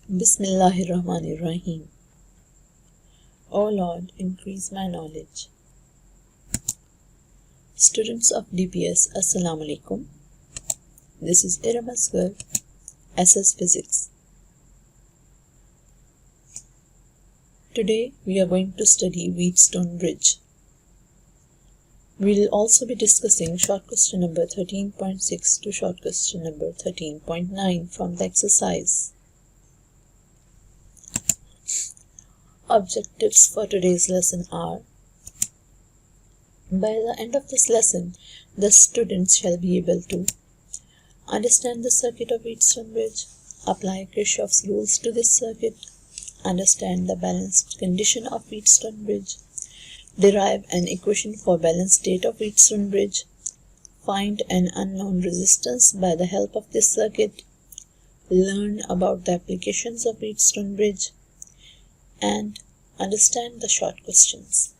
Bismillahirrahmanirrahim. O Lord, increase my knowledge. Students of DPS, Assalamu alaikum. This is Iram Asghar, SS Physics. Today we are going to study Wheatstone Bridge. We will also be discussing short question number 13.6 to short question number 13.9 from the exercise. Objectives for today's lesson are: by the end of this lesson, the students shall be able to understand the circuit of Wheatstone Bridge, apply Kirchhoff's rules to this circuit, understand the balanced condition of Wheatstone Bridge, derive an equation for balanced state of Wheatstone Bridge, find an unknown resistance by the help of this circuit, learn about the applications of Wheatstone Bridge, and understand the short questions.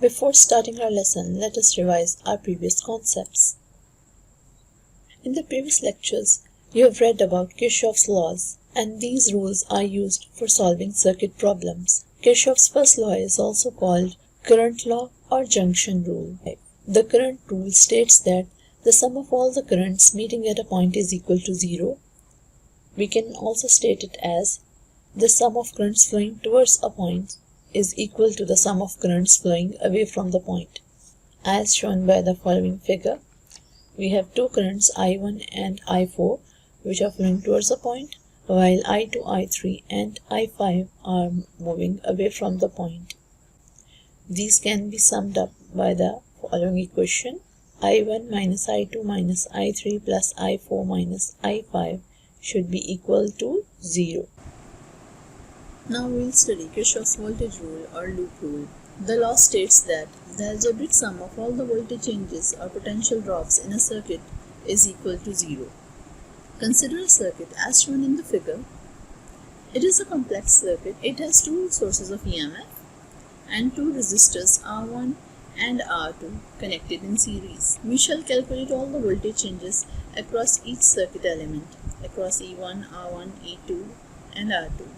Before starting our lesson, let us revise our previous concepts. In the previous lectures, you have read about Kirchhoff's laws, and these rules are used for solving circuit problems. Kirchhoff's first law is also called current law or junction rule. The current rule states that the sum of all the currents meeting at a point is equal to 0. We can also state it as the sum of currents flowing towards a point is equal to the sum of currents flowing away from the point. As shown by the following figure, we have two currents I1 and I4 which are flowing towards a point, while I2, I3 and I5 are moving away from the point. These can be summed up by the following equation: I1 minus I2 minus I3 plus I4 minus I5 should be equal to 0. Now we will study Kirchhoff's voltage rule or loop rule. The law states that the algebraic sum of all the voltage changes or potential drops in a circuit is equal to 0. Consider a circuit as shown in the figure. It is a complex circuit. It has two sources of EMF and two resistors R1 and R2 connected in series. We shall calculate all the voltage changes across each circuit element, across E1, R1, E2 and R2.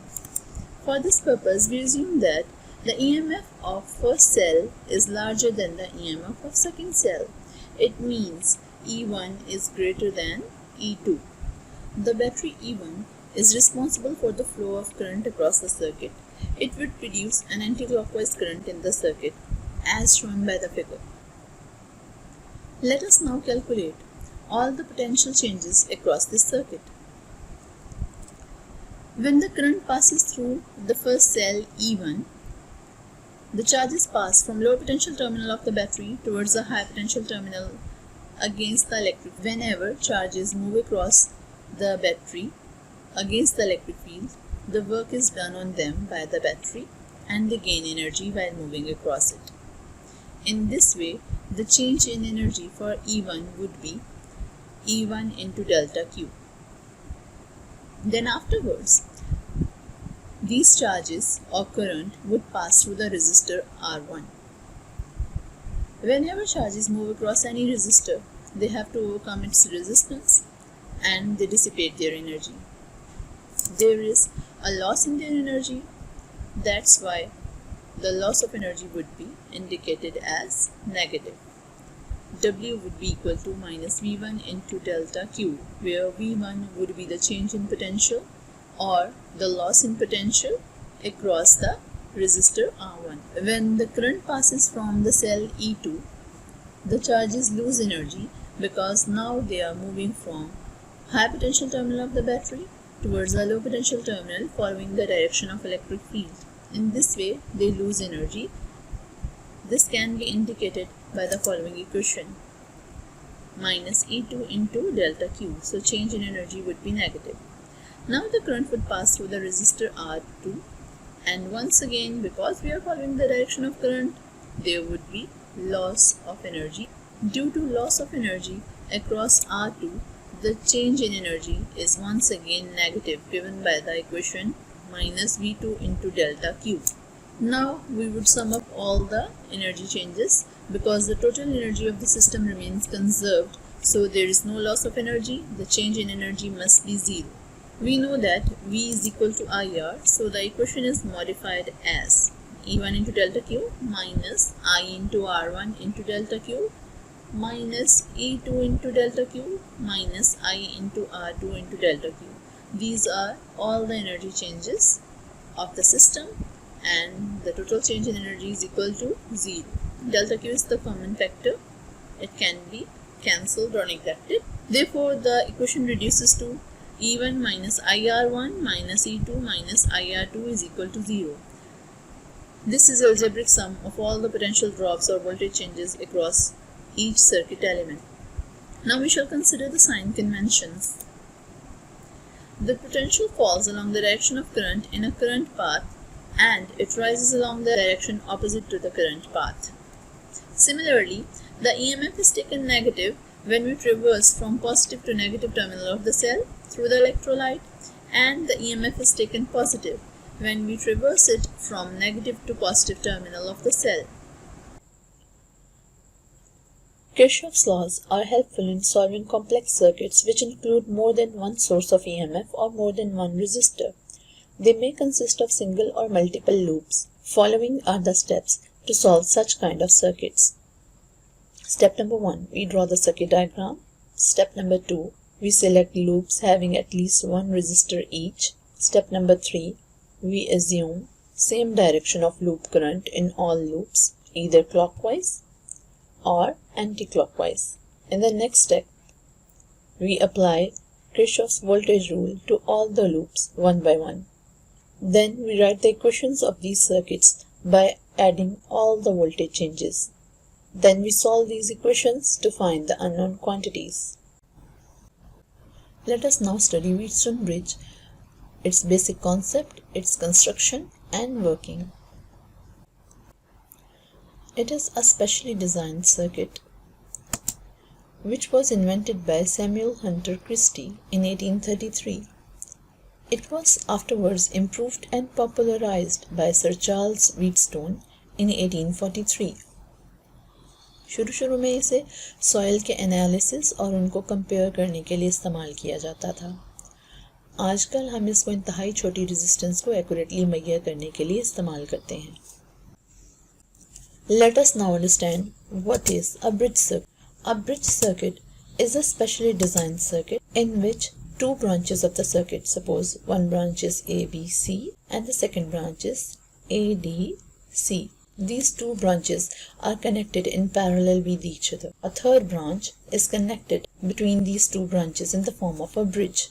For this purpose, we assume that the EMF of first cell is larger than the EMF of second cell. It means E1 is greater than E2. The battery E1 is responsible for the flow of current across the circuit. It would produce an anticlockwise current in the circuit, as shown by the figure. Let us now calculate all the potential changes across this circuit. When the current passes through the first cell E1, the charges pass from low potential terminal of the battery towards the high potential terminal against the electric. Whenever charges move across the battery against the electric field, the work is done on them by the battery and they gain energy while moving across it. In this way, the change in energy for E1 would be E1 into delta Q. Then afterwards, these charges or current would pass through the resistor R1. Whenever charges move across any resistor, they have to overcome its resistance and they dissipate their energy. There is a loss in their energy. That's why the loss of energy would be indicated as negative. W would be equal to minus V1 into delta Q, where V1 would be the change in potential or the loss in potential across the resistor R1. When the current passes from the cell E2, the charges lose energy because now they are moving from high potential terminal of the battery towards the low potential terminal following the direction of electric field. In this way, they lose energy. This can be indicated by the following equation: minus E2 into delta Q. So change in energy would be negative. Now the current would pass through the resistor R2, and once again, because we are following the direction of current, there would be loss of energy. Due to loss of energy across R2, the change in energy is once again negative, given by the equation minus V2 into delta Q. Now we would sum up all the energy changes. Because the total energy of the system remains conserved, so there is no loss of energy, the change in energy must be 0. We know that V is equal to IR, so the equation is modified as E1 into delta Q minus I into R1 into delta Q minus E2 into delta Q minus I into R2 into delta Q. These are all the energy changes of the system, and the total change in energy is equal to 0. Delta Q is the common factor. It can be cancelled or neglected. Therefore, the equation reduces to E1 minus IR1 minus E2 minus IR2 is equal to 0. This is the algebraic sum of all the potential drops or voltage changes across each circuit element. Now we shall consider the sign conventions. The potential falls along the direction of current in a current path, and it rises along the direction opposite to the current path. Similarly, the EMF is taken negative when we traverse from positive to negative terminal of the cell through the electrolyte, and the EMF is taken positive when we traverse it from negative to positive terminal of the cell. Kirchhoff's laws are helpful in solving complex circuits which include more than one source of EMF or more than one resistor. They may consist of single or multiple loops. Following are the steps to solve such kind of circuits. Step number 1, we draw the circuit diagram. Step number 2, we select loops having at least one resistor each. Step number 3, we assume same direction of loop current in all loops, either clockwise or anti-clockwise. In the next step, we apply Kirchhoff's voltage rule to all the loops one by one. Then we write the equations of these circuits by adding all the voltage changes. Then we solve these equations to find the unknown quantities. Let us now study Wheatstone bridge, its basic concept, its construction and working. It is a specially designed circuit which was invented by Samuel Hunter Christie in 1833. It was afterwards improved and popularized by Sir Charles Wheatstone in 1843. शुरू में इसे soil के analysis और उनको compare करने के लिए इस्तेमाल किया जाता था. आजकल हम इसको इंतहाई छोटी रेजिस्टेंस को एक्यूरेटली मेजर करने के लिए इस्तेमाल करते हैं. Let us now understand what is a bridge circuit. A bridge circuit is a specially designed circuit in which two branches of the circuit, suppose one branch is ABC and the second branch is ADC. These two branches are connected in parallel with each other. A third branch is connected between these two branches in the form of a bridge.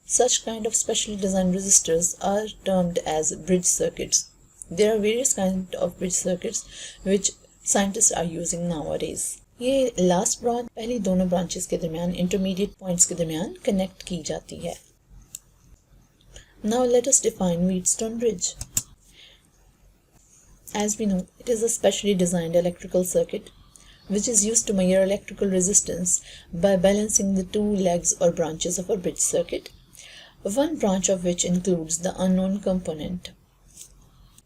Such kind of specially designed resistors are termed as bridge circuits. There are various kinds of bridge circuits which scientists are using nowadays. ये last branch पहली दोनों branches के दरमियान intermediate points के दरमियान connect की जाती है. Now let us define Wheatstone bridge. As we know, it is a specially designed electrical circuit which is used to measure electrical resistance by balancing the two legs or branches of a bridge circuit, one branch of which includes the unknown component.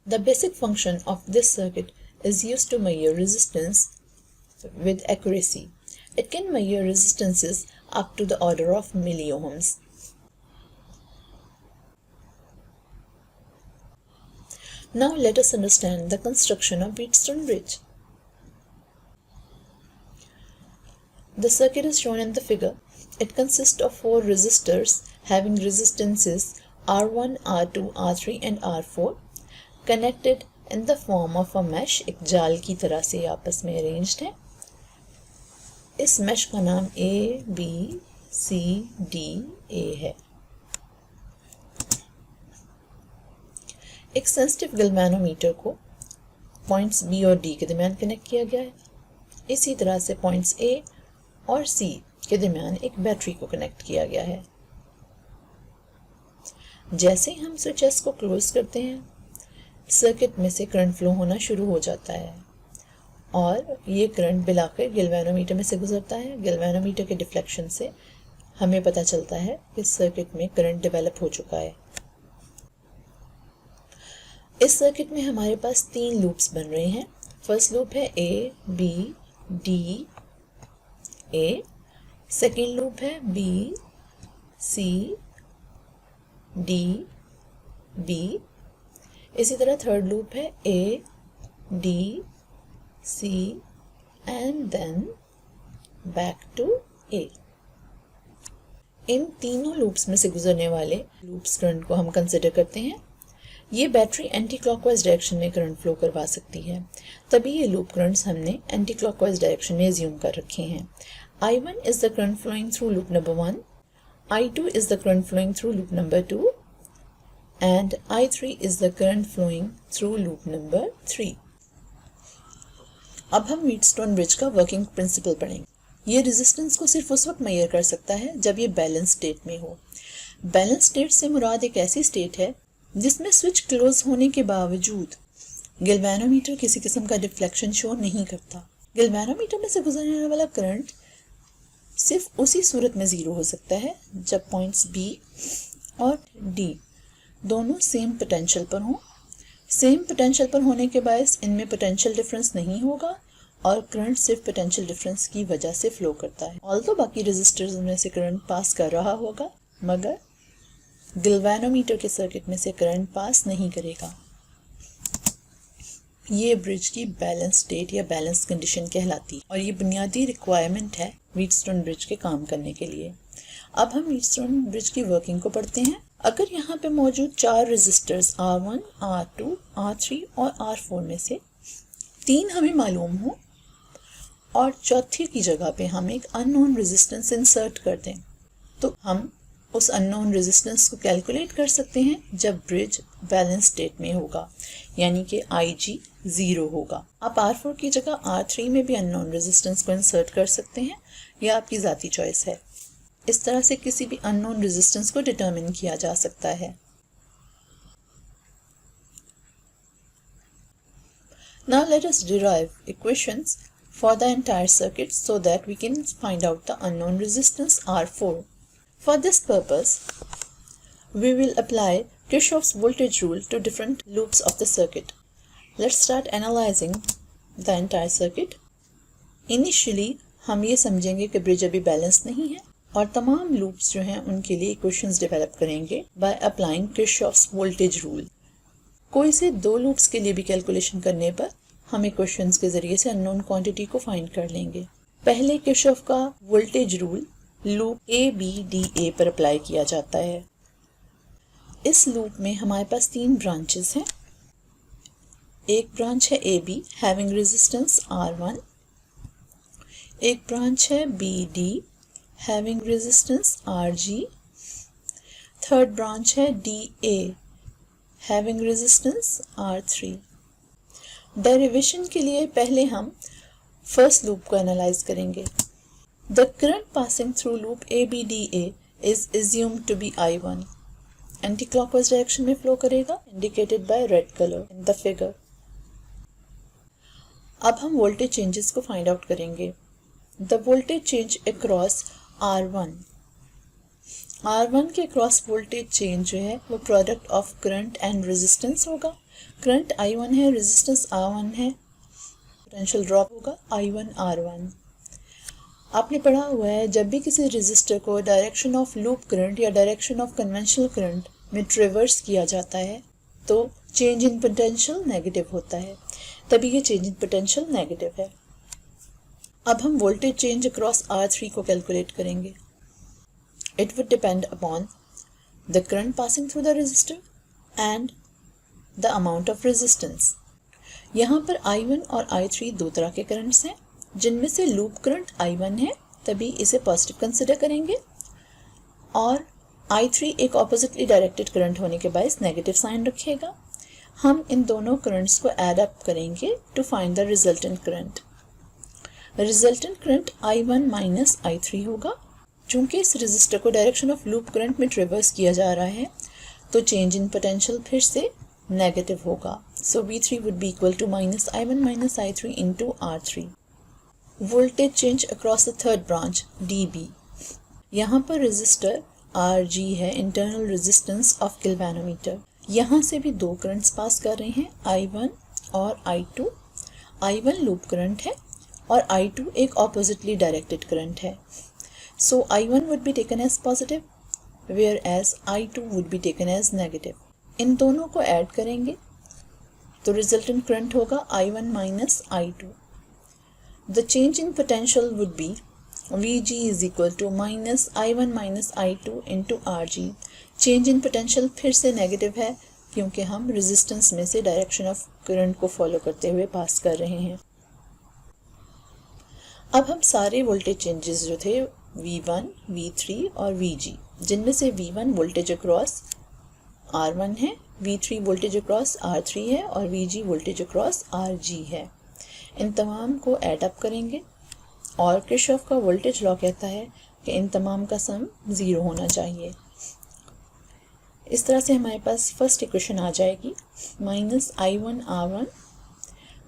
The basic function of this circuit is used to measure resistance with accuracy. It can measure resistances up to the order of milliohms. Now let us understand the construction of Wheatstone bridge. The circuit is shown in the figure. It consists of four resistors having resistances R1, R2, R3 and R4 connected in the form of a mesh. एक जाल की तरह से आपस में arranged है. इस mesh का नाम A, B, C, D, A है. एक सेंसिटिव गैल्वेनोमीटर को पॉइंट्स B और D के दरमियान कनेक्ट किया गया है. इसी तरह से पॉइंट्स A और C के दरमियान एक बैटरी को कनेक्ट किया गया है. जैसे ही हम स्विच S को क्लोज करते हैं, सर्किट में से करंट फ्लो होना शुरू हो जाता है और ये करंट बिलाकर गैल्वेनोमीटर में से गुजरता है. गैल्वेनोमीटर के डिफ्लेक्शन से हमें पता चलता है कि सर्किट में करंट डेवलप हो चुका है. इस सर्किट में हमारे पास तीन लूप्स बन रहे हैं. फर्स्ट लूप है A, B, D, A. Second loop है B, C, D, B। इसी तरह थर्ड लूप है A, D, C and then back to A। इन तीनों लूप्स में से गुजरने वाले लूप्स करंट को हम कंसिडर करते हैं। ये बैटरी एंटी क्लॉकवाइज डायरेक्शन में करंट फ्लो करवा सकती है, तभी ये लूप करंट्स हमने एंटी क्लॉकवाइज डायरेक्शन में एज्यूम कर रखे हैं। I1 is the current flowing through loop number 1, I2 is the current flowing through loop number 2 and I3 is the current flowing through loop number 3। अब हम Wheatstone bridge का working principle पढ़ेंगे। ये resistance को सिर्फ उस वक्त मेजर कर सकता है जब ये बैलेंस स्टेट में हो। बैलेंस स्टेट से मुराद एक ऐसी स्टेट है जिसमें स्विच क्लोज होने के बावजूद गैल्वेनोमीटर किसी किस्म का डिफ्लेक्शन शो नहीं करता। गैल्वेनोमीटर में से गुजरने वाला करंट सिर्फ उसी सूरत में ज़ीरो हो सकता है जब पॉइंट्स B और D दोनों सेम पोटेंशियल पर हों। सेम पोटेंशियल पर होने के बायस इनमें पोटेंशियल डिफरेंस नहीं होगा और करंट सिर्फ पोटेंशियल डिफरेंस की वजह से फ्लो करता है। ऑल्दो बाकी रेजिस्टर्स में से करंट पास कर रहा होगा, मगर गैल्वेनोमीटर के सर्किट में से करंट पास नहीं करेगा। ये ब्रिज की बैलेंस स्टेट या बैलेंस कंडीशन कहलाती है और ये बुनियादी रिक्वायरमेंट है व्हीटस्टोन ब्रिज के काम करने के लिए। अब हम व्हीटस्टोन ब्रिज की वर्किंग को पढ़ते हैं। अगर यहाँ पे मौजूद 4 रेजिस्टर्स R1, R2, R3 और R4 में से 3 हमें मालूम हो और चौथी की जगह पे हम एक अननोन रेजिस्टेंस इंसर्ट कर दें, तो हम उस अननोन रेजिस्टेंस को कैलकुलेट कर सकते हैं जब ब्रिज बैलेंस स्टेट में होगा, यानी कि IG 0 होगा। आप R4 की जगह R3 में भी अननोन रेजिस्टेंस को इंसर्ट कर सकते हैं, यह आपकी ज़ाती चॉइस है। इस तरह से किसी भी अननोन रेजिस्टेंस को डिटरमिन किया जा सकता है। Now let us derive equations for the entire circuit so that we can find out the unknown resistance R4. For this purpose, we will apply Kirchhoff's voltage rule to different loops of the circuit. Let's start analyzing the entire circuit. Initially, हम ये समझेंगे कि bridge अभी balance नहीं है और तमाम loops जो हैं उनके लिए इक्वेशंस डेवलप करेंगे by applying Kirchhoff's voltage rule. कोई से 2 लूप्स के लिए भी कैलकुलेशन करने पर हम इक्वेशंस के जरिए से अननोन क्वांटिटी को फाइंड कर लेंगे। पहले किरचॉफ का वोल्टेज रूल लूप ABDA पर अप्लाई किया जाता है। इस लूप में हमारे पास 3 ब्रांचेस हैं। एक ब्रांच है AB हैविंग रेजिस्टेंस R1, एक ब्रांच है BD having resistance RG, third branch है DA having resistance R3। Derivation के लिए पहले हम फर्स्ट लूप को एनालाइज करेंगे। The current passing through loop ABDA is assumed to be I1। Anti clockwise direction में फ्लो करेगा, indicated by red colour in the figure. अब हम वोल्टेज चेंजेस को फाइंड आउट करेंगे। The voltage change across R1 के cross voltage change जो है वो product of current and resistance होगा। करंट I1 है, रेजिस्टेंस R1 है, पोटेंशियल ड्रॉप होगा I1 R1। आपने पढ़ा हुआ है जब भी किसी रेजिस्टर को डायरेक्शन ऑफ लूप करंट या डायरेक्शन ऑफ कन्वेंशनल करंट में ट्रिवर्स किया जाता है तो चेंज इन पोटेंशियल नेगेटिव होता है, तभी ये चेंज इन पोटेंशियल नेगेटिव है। अब हम वोल्टेज चेंज अक्रॉस R3 को कैलकुलेट करेंगे। It would depend upon the current passing through the resistor and the amount of resistance. यहाँ पर I1 और I3 दो तरह के करंट्स हैं, जिनमें से लूप करंट I1 है, तभी इसे पॉजिटिव कंसिडर करेंगे, और I3 एक ऑपोजिटली डायरेक्टेड करंट होने के बायस नेगेटिव साइन रखेगा। हम इन दोनों करंट्स को ऐड अप करेंगे to find the resultant current. Resultant current I1 minus I3 होगा। चूंकि इस रेजिस्टर को डायरेक्शन ऑफ लूप करंट में ट्रिवर्स किया जा रहा है तो चेंज इन पोटेंशियल फिर से नेगेटिव होगा। So V3 would be equal to minus I1 minus I3 into R3। Voltage change across the third branch DB। यहाँ पर रेजिस्टर RG है, इंटरनल रेजिस्टेंस ऑफ गैल्वेनोमीटर। यहाँ से भी दो करंट्स पास कर रहे हैं, I1 और I2। I1 लूप करंट है और I2 एक ऑपोजिटली डायरेक्टेड करंट है। So I1 would be taken as positive whereas I2 would be taken as negative. इन दोनों को ऐड करेंगे तो रिजल्टेंट करंट होगा I1 minus I2। The change in potential would be Vg is equal to minus I1 minus I2 into Rg। Change in potential फिर से negative है क्योंकि हम रेजिस्टेंस में से डायरेक्शन ऑफ करंट को फॉलो करते हुए पास कर रहे हैं। अब हम सारे वोल्टेज चेंजेस जो थे V1, V3 और Vg, जिनमें से V1 वोल्टेज अक्रॉस R1 है, V3 वोल्टेज अक्रॉस R3 है और Vg वोल्टेज अक्रॉस Rg है, इन तमाम को ऐड अप करेंगे और किरचॉफ का वोल्टेज लॉ कहता है कि इन तमाम का सम 0 होना चाहिए। इस तरह से हमारे पास फर्स्ट इक्वेशन आ जाएगी minus I1 R1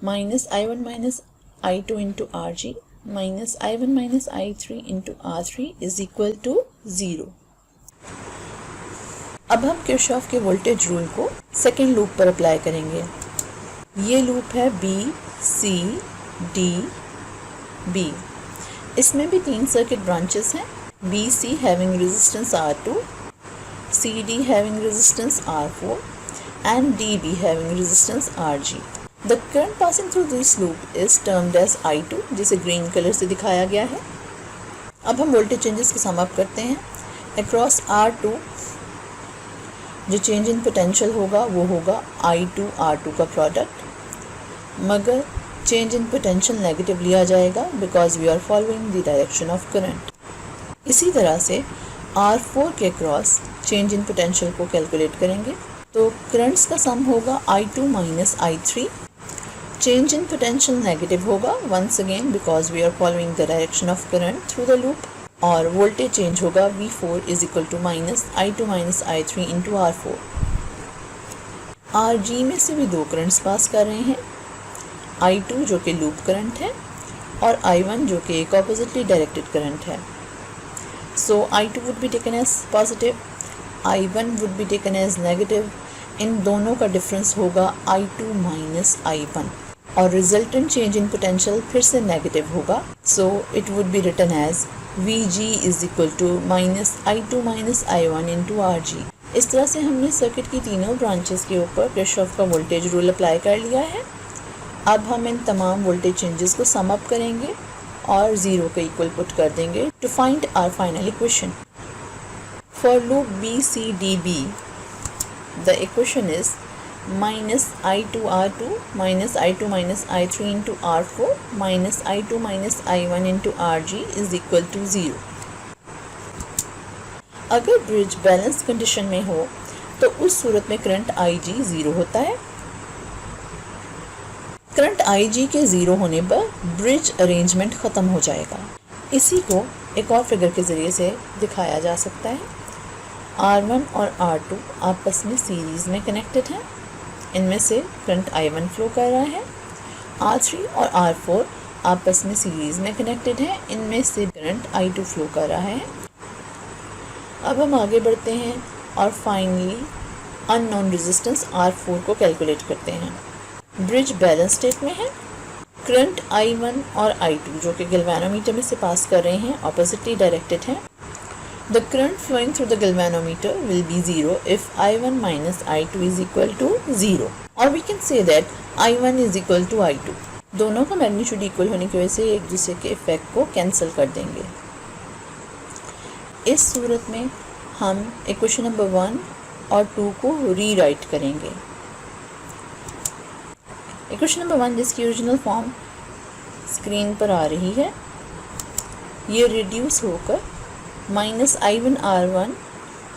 minus I1 minus I2 into Rg minus I1 minus I3 into R3 is equal to 0। अब हम किरचॉफ के वोल्टेज रूल को सेकेंड लूप पर अप्लाई करेंगे। ये लूप है B, C, D, B। इसमें भी 3 सर्किट ब्रांचेस हैं, BC having resistance R2, CD having resistance R4 and DB having resistance RG. The current passing through this loop is termed as I2, जिसे green colour से दिखाया गया है। अब हम वोल्टेज चेंजेस को सम अप करते हैं। अक्रॉस R2 जो चेंज इन पोटेंशियल होगा वो होगा I2 R2 का प्रोडक्ट, मगर चेंज इन पोटेंशियल नेगेटिव लिया जाएगा because we are following the direction of current. इसी तरह से R4 के क्रॉस चेंज इन पोटेंशियल को कैलकुलेट करेंगे तो करंट्स का सम होगा I2 minus I3। Change in potential negative होगा once again because we are following the direction of current through the loop, और वोल्टेज चेंज होगा V4 is equal to minus I2 minus I3 into R4। Rg में से भी दो currents पास कर रहे हैं, I2 जो कि लूप करंट है और I1 जो कि एक ऑपोजिटली डायरेक्टेड करंट है। So I2 would be taken as positive, I1 would be taken as negative। इन दोनों का डिफरेंस होगा I2 माइनस I1 और रिजल्टेंट चेंज इन पोटेंशियल फिर से नेगेटिव होगा। So it would be written as Vg is equal to minus I2 minus I1 into Rg। इस तरह से हमने सर्किट की तीनों ब्रांचेस के ऊपर किरचॉफ का वोल्टेज रूल अप्लाई कर लिया है। अब हम इन तमाम वोल्टेज चेंजेस को सम अप करेंगे और 0 के इक्वल पुट कर देंगे to find our final equation. For loop BCDB the equation is minus I2 R2 minus I2 minus I3 into R4 minus I2 minus I1 into Rg is equal to 0। अगर bridge balance condition में हो तो उस सूरत में current Ig 0 होता है। Current Ig के 0 होने पर ब्रिज अरेंजमेंट ख़त्म हो जाएगा। इसी को एक और फिगर के ज़रिए से दिखाया जा सकता है। R1 और R2 आपस में सीरीज़ में कनेक्टेड हैं, इनमें से करंट I1 फ्लो कर रहा है। R3 और R4 आपस में सीरीज़ में कनेक्टेड हैं, इनमें से करंट I2 फ्लो कर रहा है। अब हम आगे बढ़ते हैं और फाइनली अननोन रेजिस्टेंस R4 को कैलकुलेट करते हैं। ब्रिज बैलेंस स्टेट में है। करंट I1 और I2 जो कि गैल्वेनोमीटर में से पास कर रहे हैं ऑपोजिटली डायरेक्टेड हैं। The current flowing through the galvanometer will be 0 if I1 minus I2 is equal to 0, और we can say that I1 is equal to I2। दोनों का मैग्नीट्यूड इक्वल होने की वजह से एक दूसरे के इफेक्ट को कैंसिल कर देंगे। इस सूरत में हम इक्वेशन नंबर 1 और 2 को रीराइट करेंगे। इक्वेशन नंबर 1 जिसकी ओरिजिनल फॉर्म स्क्रीन पर आ रही है, ये रिड्यूस होकर minus I1 R1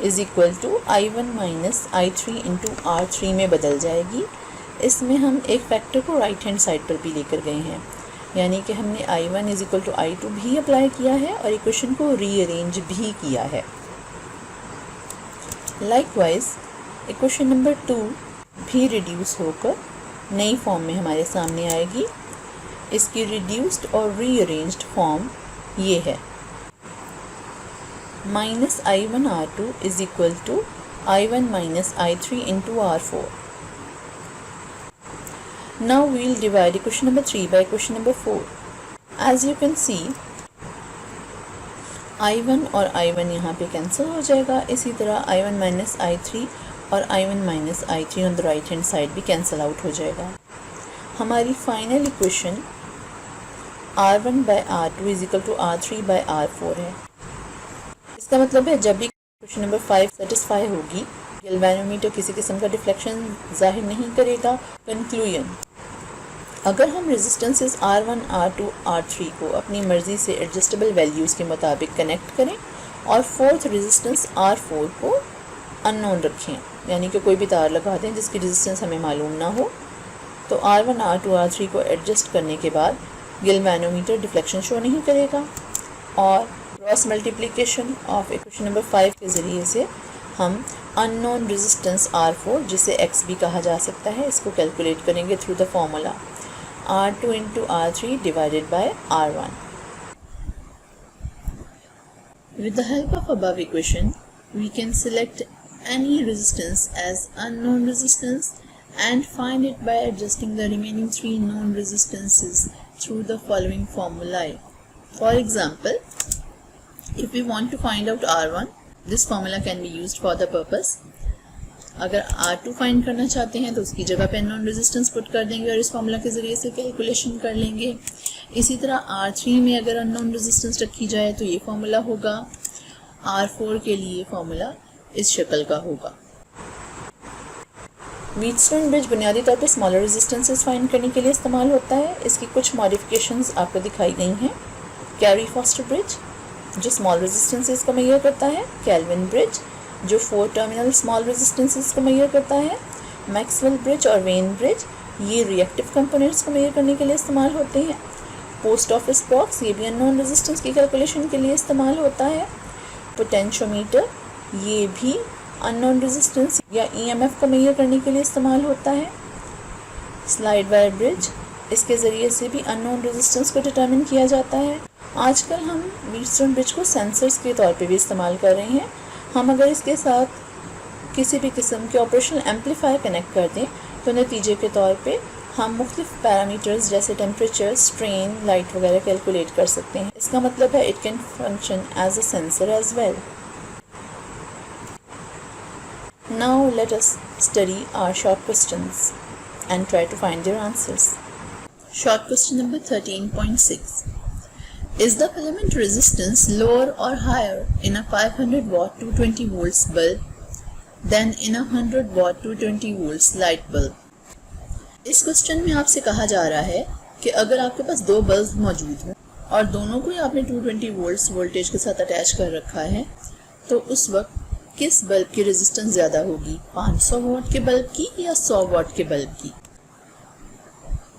is equal to I1 minus I3 into R3 में बदल जाएगी। इसमें हम एक फैक्टर को राइट हैंड साइड पर भी लेकर गए हैं, यानी कि हमने I1 is equal to I2 भी अप्लाई किया है और इक्वेशन को रीअरेंज भी किया है। लाइकवाइज इक्वेशन नंबर 2 भी रिड्यूस होकर नई फॉर्म में हमारे सामने आएगी। इसकी रिड्यूस्ड और रीअरेंज्ड फॉर्म ये है, minus I1 R2 is equal to I1 minus I3 into R4। Now we'll divide equation number 3 by equation number 4. As you can see, I1 और I1 यहाँ पे कैंसिल हो जाएगा। इसी तरह I1 माइनस I3 और I1 minus I3 on the right hand side भी cancel out हो जाएगा। हमारी final equation R1 by R2 is equal to R3 by R4 है। इसका मतलब है जब भी क्वेश्चन नंबर 5 सेटिस्फाई होगी, गैल्वेनोमीटर किसी किस्म का डिफ्लेक्शन जाहिर नहीं करेगा। कंक्लूजन, अगर हम रेजिस्टेंसेस R1, R2, R3 को अपनी मर्ज़ी से एडजस्टेबल वैल्यूज़ के मुताबिक कनेक्ट करें और फोर्थ रेजिस्टेंस R4 को अननोन रखें, यानी कि कोई भी तार लगा दें जिसकी रेजिस्टेंस हमें मालूम ना हो, तो R1, R2, R3 को एडजस्ट करने के बाद गैल्वेनोमीटर डिफ्लेक्शन शो नहीं करेगा और cross multiplication of equation number 5 के ज़रिए से हम अननोन रेजिस्टेंस R4, जिसे X भी कहा जा सकता है, इसको कैलकुलेट करेंगे through the formula R2 into R3 divided by R1. With the help of above equation, we can select any resistance as unknown resistance and find it by adjusting the remaining three known resistances through the following formulae. For example, if we want to find out R1, this formula can be used for the purpose. अगर R2 find करना चाहते हैं तो उसकी जगह पे non resistance put कर देंगे और इस फॉर्मूला के ज़रिए से कैलकुलेशन कर लेंगे। इसी तरह R3 में अगर अननोन रेजिस्टेंस रखी जाए तो ये फॉर्मूला होगा। R4 के लिए फॉर्मूला इस शक्ल का होगा। व्हीटस्टोन ब्रिज बुनियादी तौर पर स्मॉलर रेजिस्टेंसेस फाइंड करने के लिए इस्तेमाल होता है। इसकी कुछ मॉडिफिकेशंस आपको दिखाई गई हैं। कैरी फॉस्टर ब्रिज जो स्मॉल रेजिस्टेंसेस को मेजर करता है, कैल्विन ब्रिज जो 4 टर्मिनल स्मॉल रेजिस्टेंसेस को मेजर करता है, मैक्सवेल ब्रिज और वेन ब्रिज ये रिएक्टिव कंपोनेंट्स को मेजर करने के लिए इस्तेमाल होते हैं। पोस्ट ऑफिस बॉक्स ये भी अननोन रेजिस्टेंस की कैलकुलेशन के लिए इस्तेमाल होता है। पोटेंशियोमीटर ये भी अननोन रेजिस्टेंस या EMF को मेजर करने के लिए इस्तेमाल होता है। स्लाइड वायर ब्रिज, इसके ज़रिए से भी अननोन रेजिस्टेंस को डिटर्मिन किया जाता है। आजकल हम व्हीटस्टोन ब्रिज को सेंसर्स के तौर पे भी इस्तेमाल कर रहे हैं। हम अगर इसके साथ किसी भी किस्म के ऑपरेशनल एम्पलीफायर कनेक्ट कर दें तो नतीजे के तौर पे हम मुख्तलिफ पैरामीटर्स जैसे टेम्परेचर, स्ट्रेन, लाइट वगैरह कैलकुलेट कर सकते हैं। इसका मतलब है it can function as a sensor as well. Now let us study our short questions and try to find their answers. Short question number 13.6. Is the filament resistance lower or higher in a 500 watt 220 volts bulb than in a 100 watt 220 volts light bulb? इस question में आपसे कहा जा रहा है कि अगर आपके पास दो बल्ब मौजूद हों और दोनों को ही आपने 220 वोल्ट्स वोल्टेज के साथ अटैच कर रखा है, तो उस वक्त किस बल्ब की रेजिस्टेंस ज़्यादा होगी, 500 वॉट के बल्ब की या 100 वॉट के बल्ब की?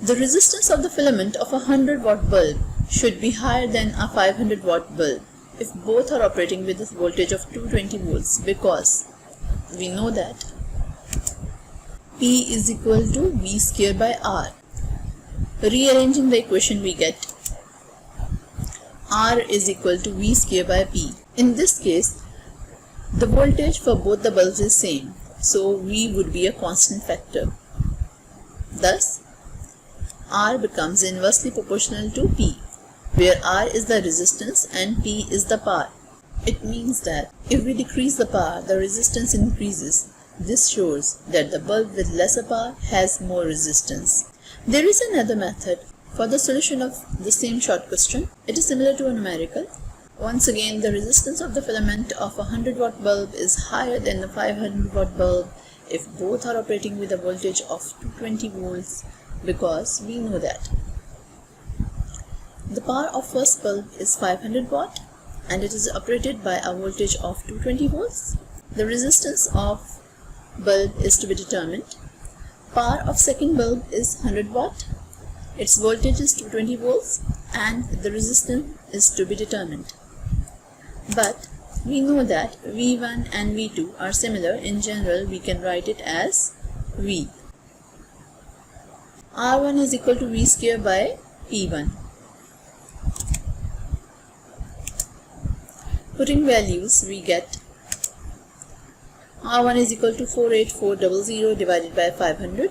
The resistance of the filament of a 100 watt bulb should be higher than a 500 watt bulb if both are operating with a voltage of 220 volts because we know that P is equal to V square by R. Rearranging the equation we get R is equal to V square by P. In this case, the voltage for both the bulbs is same, so V would be a constant factor. Thus, R becomes inversely proportional to P, where R is the resistance and P is the power. It means that if we decrease the power, the resistance increases. This shows that the bulb with lesser power has more resistance. There is another method for the solution of the same short question. It is similar to a numerical. Once again, the resistance of the filament of a 100 watt bulb is higher than the 500 watt bulb if both are operating with a voltage of 220 volts because we know that the power of first bulb is 500 watt and it is operated by a voltage of 220 volts. The resistance of bulb is to be determined. Power of second bulb is 100 watt. Its voltage is 220 volts and the resistance is to be determined. But we know that V1 and V2 are similar. In general, we can write it as V. R1 is equal to V square by P1. Putting values, we get R1 is equal to 48400 divided by 500.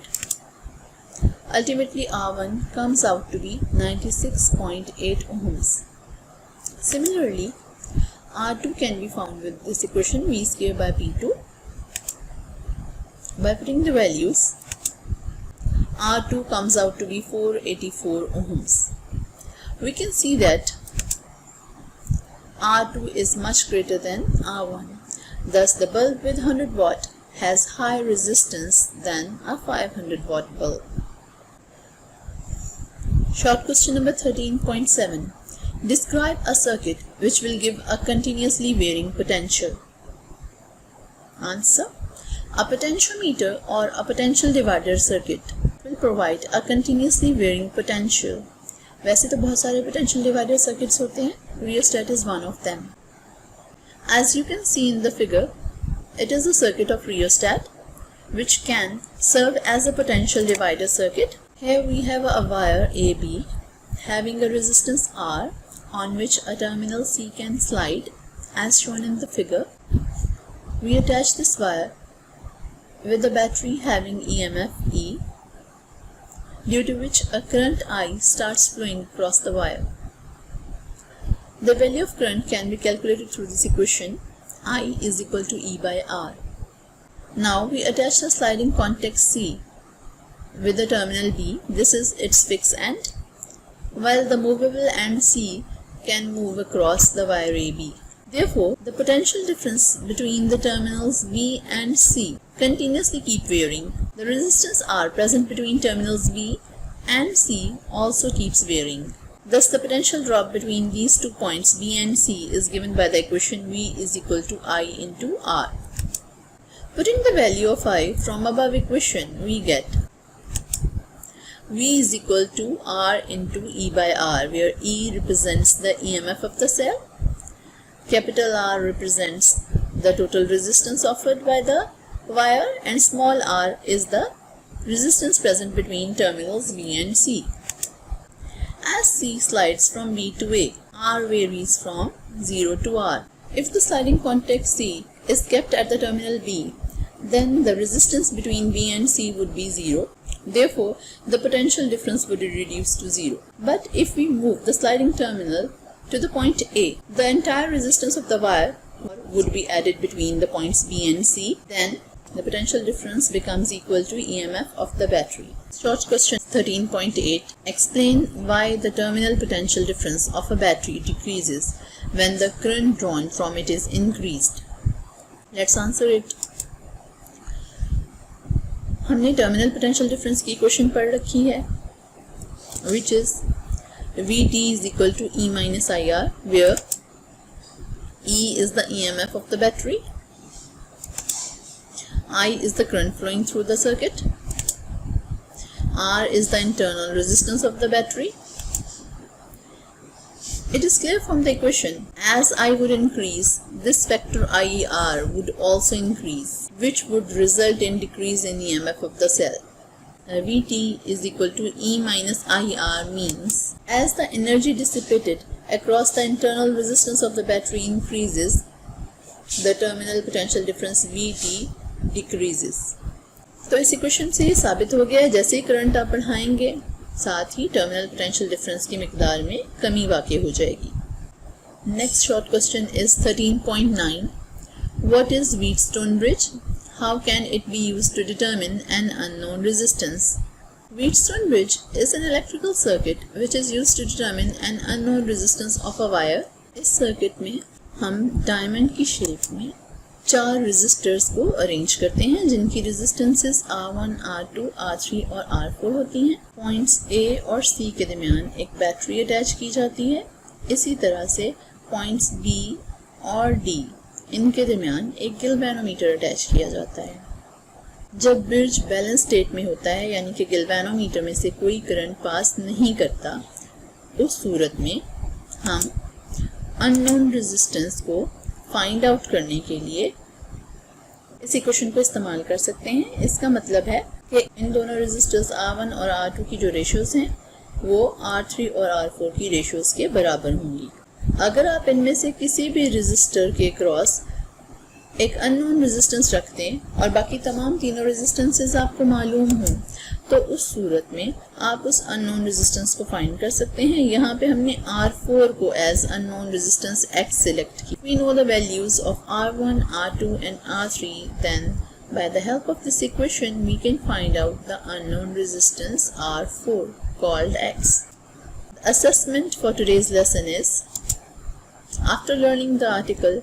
Ultimately, R1 comes out to be 96.8 ohms. Similarly, R2 can be found with this equation V square by P2. By putting the values, R2 comes out to be 484 ohms. We can see that R2 is much greater than R1. Thus, the bulb with 100 watt has higher resistance than a 500 watt bulb. Short question number 13.7. Describe a circuit which will give a continuously varying potential. Answer. A potentiometer or a potential divider circuit will provide a continuously varying potential. वैसे तो बहुत सारे potential divider circuits होते हैं. Rheostat is one of them. As you can see in the figure, it is a circuit of rheostat which can serve as a potential divider circuit. Here we have a wire AB having a resistance R on which a terminal C can slide as shown in the figure. We attach this wire with the battery having EMF E, due to which a current I starts flowing across the wire. The value of current can be calculated through this equation. I is equal to E by R. Now we attach the sliding contact C with the terminal B. This is its fixed end, while the movable end C can move across the wire AB. Therefore, the potential difference between the terminals B and C continuously keep varying. The resistance R present between terminals B and C also keeps varying. Thus, the potential drop between these 2 points B and C is given by the equation V is equal to I into R. Putting the value of I from above equation, we get V is equal to R into E by R, where E represents the EMF of the cell, capital R represents the total resistance offered by the wire, and small r is the resistance present between terminals B and C. As C slides from B to A, R varies from 0 to R. If the sliding contact C is kept at the terminal B, then the resistance between B and C would be 0. Therefore, the potential difference would be reduced to 0. But if we move the sliding terminal to the point A, the entire resistance of the wire would be added between the points B and C. Then the potential difference becomes equal to EMF of the battery. Short question 13.8. Explain why the terminal potential difference of a battery decreases when the current drawn from it is increased. Let's answer it. हमने terminal potential difference की equation पढ़ रखी है, which is Vt is equal to E minus IR, where E is the EMF of the battery, I is the current flowing through the circuit, R is the internal resistance of the battery. It is clear from the equation, as I would increase, this factor IR would also increase, which would result in decrease in EMF of the cell. Vt is equal to E minus IR means, as the energy dissipated across the internal resistance of the battery increases, the terminal potential difference Vt decreases. तो इस equation से ये साबित हो गया है, जैसे ही current आप बढ़ाएंगे साथ ही टर्मिनल पोटेंशियल डिफरेंस की मिकदार में कमी वाक़ई हो जाएगी. Next short question is 13.9. What is Wheatstone bridge? How can it be used to determine an unknown resistance? Wheatstone bridge is an electrical circuit which is used to determine an unknown resistance of a wire. इस circuit में हम diamond की shape में 4 resistors को arrange करते हैं जिनकी resistances R1, R2, R3 और R4 होती हैं. पॉइंट्स A और C के दरमियान एक बैटरी अटैच की जाती है. इसी तरह से पॉइंट्स B और D इनके दरमियान एक गैल्वेनोमीटर अटैच किया जाता है. जब ब्रिज बैलेंस स्टेट में होता है, यानी कि गैल्वेनोमीटर में से कोई करंट पास नहीं करता, उस सूरत में हम अननोन रेजिस्टेंस को फाइंड आउट करने के लिए इस इक्वेशन को इस्तेमाल कर सकते हैं. इसका मतलब है कि इन दोनों रेजिस्टर्स R1 और R2 की जो रेशियोज हैं वो R3 और R4 की रेशियोज के बराबर होंगी. अगर आप इनमें से किसी भी रेजिस्टर के क्रॉस एक अननोन रेजिस्टेंस रख दें और बाकी तमाम तीनों रेजिस्टेंसेस आपको मालूम हों, तो उस सूरत में आप उस अननोन रेजिस्टेंस को फाइंड कर सकते हैं। यहाँ पे हमने R4 को as unknown resistance X select की। We know the values of R1, R2 and R3, then by the help of this equation we can find out the unknown resistance R4 called X. The assessment for today's lesson is, after learning the article,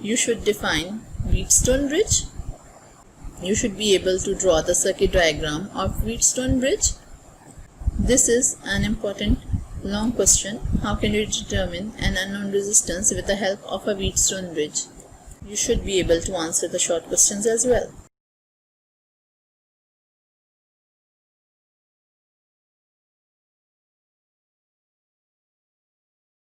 you should define Wheatstone bridge. You should be able to draw the circuit diagram of Wheatstone bridge. This is an important long question. How can you determine an unknown resistance with the help of a Wheatstone bridge? You should be able to answer the short questions as well.